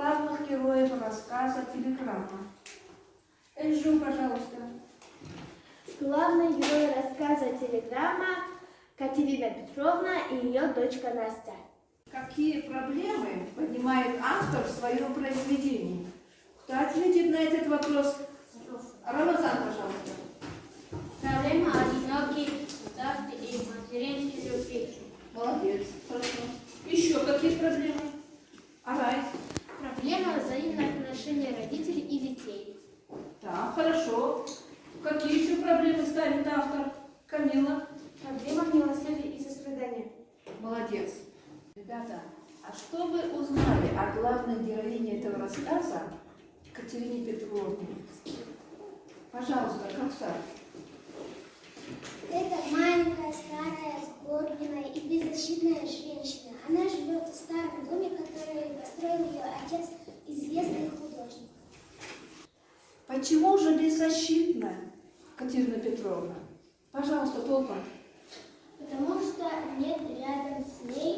главных героев рассказа «Телеграмма»? Эльжу, пожалуйста. Главный герой рассказа «Телеграмма» Катерина Петровна и ее дочка Настя. Какие проблемы поднимает автор в своем произведении? Кто ответит на этот вопрос? Рамазан, пожалуйста. Проблема одиноких ставки и материнской любви. Молодец, хорошо. Еще какие проблемы? Арай. Проблема взаимных отношений родителей и детей. Так, хорошо. Какие еще проблемы ставит автор? Камила. Проблема милосердия и сострадания. Молодец. Ребята, а что вы узнали о главной героине этого рассказа, Катерине Петровне? Пожалуйста, Кавсар. Это маленькая, старая, сгорбленная и беззащитная женщина. Она живет в старом доме, который построил ее отец, известный художник. Почему же беззащитная Катерина Петровна? Пожалуйста, Толпа. Потому что нет рядом с ней